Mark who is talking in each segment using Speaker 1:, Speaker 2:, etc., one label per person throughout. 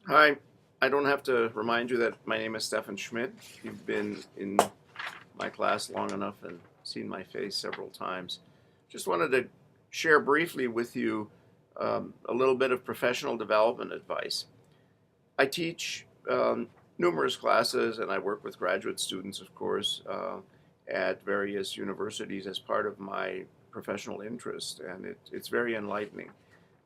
Speaker 1: Hi, I don't have to remind you that my name is Steffen Schmidt. You've been in my class long enough and seen my face several times. Just wanted to share briefly with you a little bit of professional development advice. I teach numerous classes and I work with graduate students, of course, at various universities as part of my professional interest, and it's very enlightening.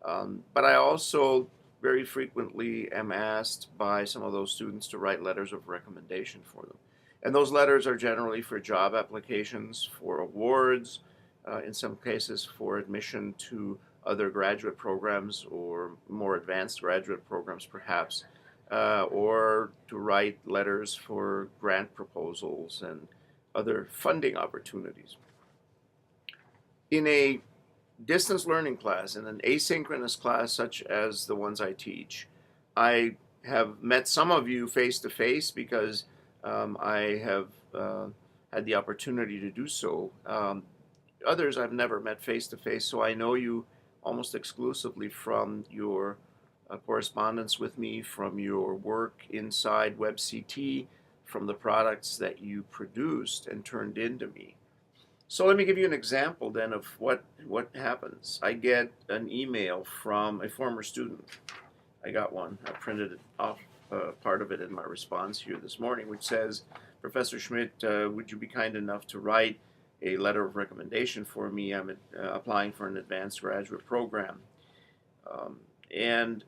Speaker 1: But I also very frequently am asked by some of those students to write letters of recommendation for them. And those letters are generally for job applications, for awards, in some cases for admission to other graduate programs or more advanced graduate programs perhaps, or to write letters for grant proposals and other funding opportunities. In a distance learning class, in an asynchronous class such as the ones I teach, I have met some of you face to face because I have had the opportunity to do so. Others I've never met face to face, so I know you almost exclusively from your correspondence with me, from your work inside WebCT, from the products that you produced and turned into me. So let me give you an example then of what happens. I get an email from a former student. I got one. I printed it off, part of it in my response here this morning, which says, Professor Schmidt, would you be kind enough to write a letter of recommendation for me? I'm applying for an advanced graduate program. And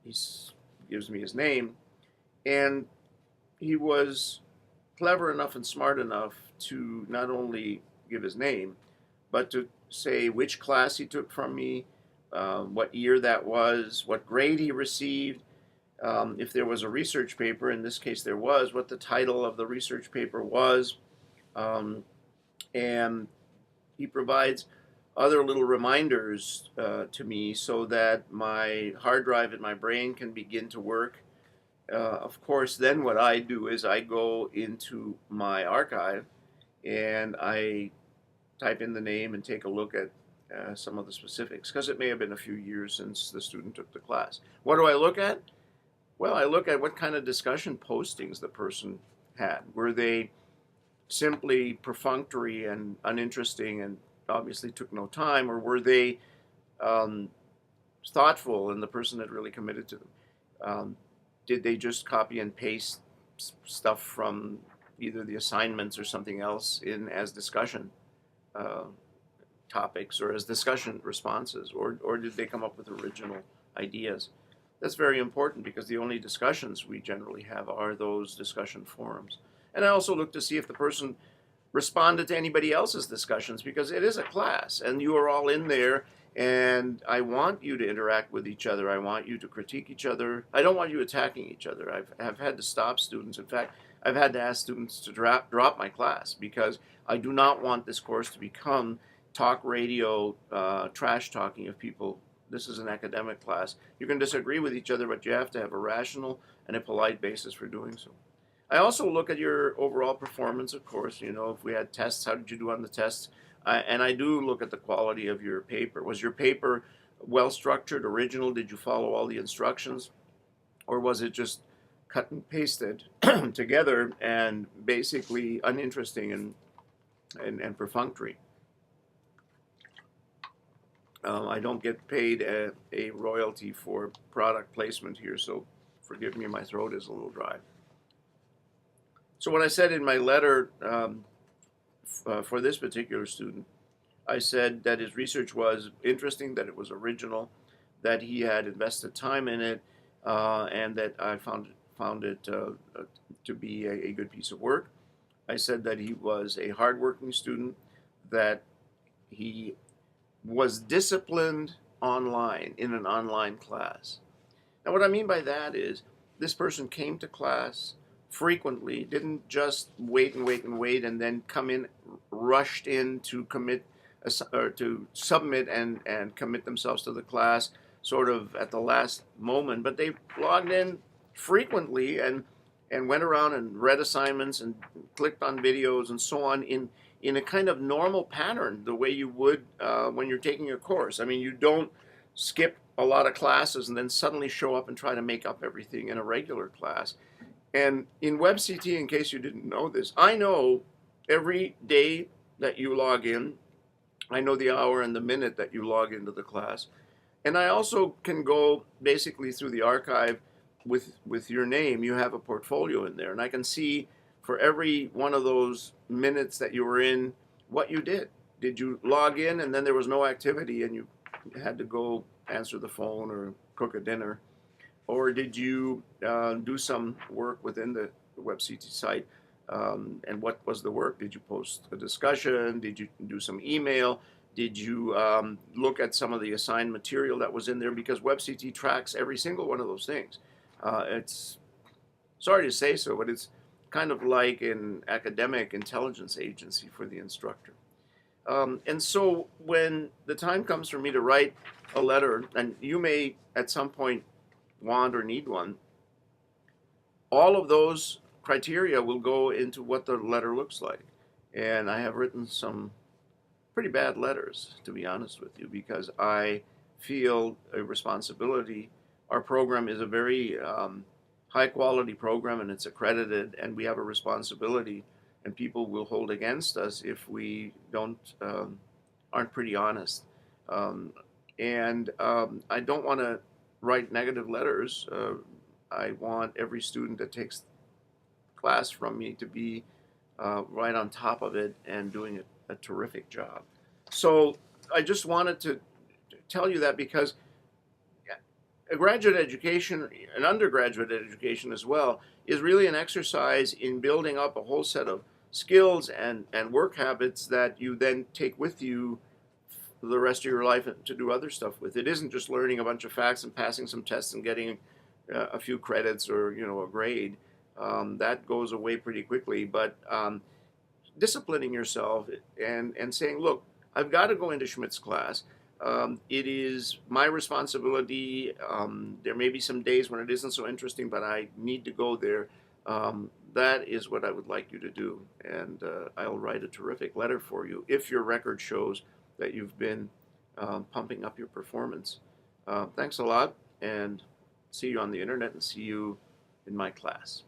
Speaker 1: he gives me his name. And he was clever enough and smart enough to not only give his name, but to say which class he took from me, what year that was, what grade he received, if there was a research paper, in this case there was, what the title of the research paper was, and he provides other little reminders to me so that my hard drive in my brain can begin to work. Of course, then what I do is I go into my archive and I type in the name and take a look at some of the specifics, because it may have been a few years since the student took the class. What do I look at? Well, I look at what kind of discussion postings the person had. Were they simply perfunctory and uninteresting and obviously took no time, or were they thoughtful and the person had really committed to them? Did they just copy and paste stuff from either the assignments or something else in as discussion topics or as discussion responses, or did they come up with original ideas? That's very important because the only discussions we generally have are those discussion forums. And I also look to see if the person responded to anybody else's discussions, because it is a class and you are all in there, and I want you to interact with each other. I want you to critique each other. I don't want you attacking each other. I've had to stop students. In fact, I've had to ask students to drop my class because I do not want this course to become talk radio, trash talking of people. This is an academic class. You can disagree with each other, but you have to have a rational and a polite basis for doing so. I also look at your overall performance, of course. You know, if we had tests, how did you do on the tests? And I do look at the quality of your paper. Was your paper well structured, original? Did you follow all the instructions? Or was it just cut and pasted together and basically uninteresting and perfunctory? I don't get paid a royalty for product placement here, so forgive me, my throat is a little dry. So what I said in my letter for this particular student, I said that his research was interesting, that it was original, that he had invested time in it, and that I found it to be a good piece of work. I said that he was a hardworking student, that he was disciplined online, in an online class. Now what I mean by that is this person came to class frequently, didn't just wait and wait and wait and then come in, rushed in to commit or to submit and commit themselves to the class sort of at the last moment, but they logged in frequently and went around and read assignments and clicked on videos and so on in a kind of normal pattern, the way you would when you're taking a course. I mean, you don't skip a lot of classes and then suddenly show up and try to make up everything in a regular class. And in WebCT, in case you didn't know this, I know every day that you log in, I know the hour and the minute that you log into the class. And I also can go basically through the archive with your name. You have a portfolio in there, and I can see for every one of those minutes that you were in what you did. Did you log in and then there was no activity and you had to go answer the phone or cook a dinner? Or did you do some work within the WebCT site? And what was the work? Did you post a discussion? Did you do some email? Did you look at some of the assigned material that was in there? Because WebCT tracks every single one of those things. It's sorry to say so, but it's kind of like an academic intelligence agency for the instructor. And so when the time comes for me to write a letter, and you may at some point want or need one, all of those criteria will go into what the letter looks like. And I have written some pretty bad letters, to be honest with you, because I feel a responsibility. Our program is a very high quality program and it's accredited, and we have a responsibility, and people will hold against us if we aren't pretty honest. I don't want to write negative letters. I want every student that takes class from me to be right on top of it and doing a terrific job. So I just wanted to tell you that, because a graduate education, an undergraduate education as well, is really an exercise in building up a whole set of skills and work habits that you then take with you the rest of your life to do other stuff with. It isn't just learning a bunch of facts and passing some tests and getting a few credits or a grade. That goes away pretty quickly. But disciplining yourself and saying, look, I've got to go into Schmidt's class. It is my responsibility. There may be some days when it isn't so interesting, but I need to go there. That is what I would like you to do. And I'll write a terrific letter for you if your record shows that you've been pumping up your performance. Thanks a lot, and see you on the internet and see you in my class.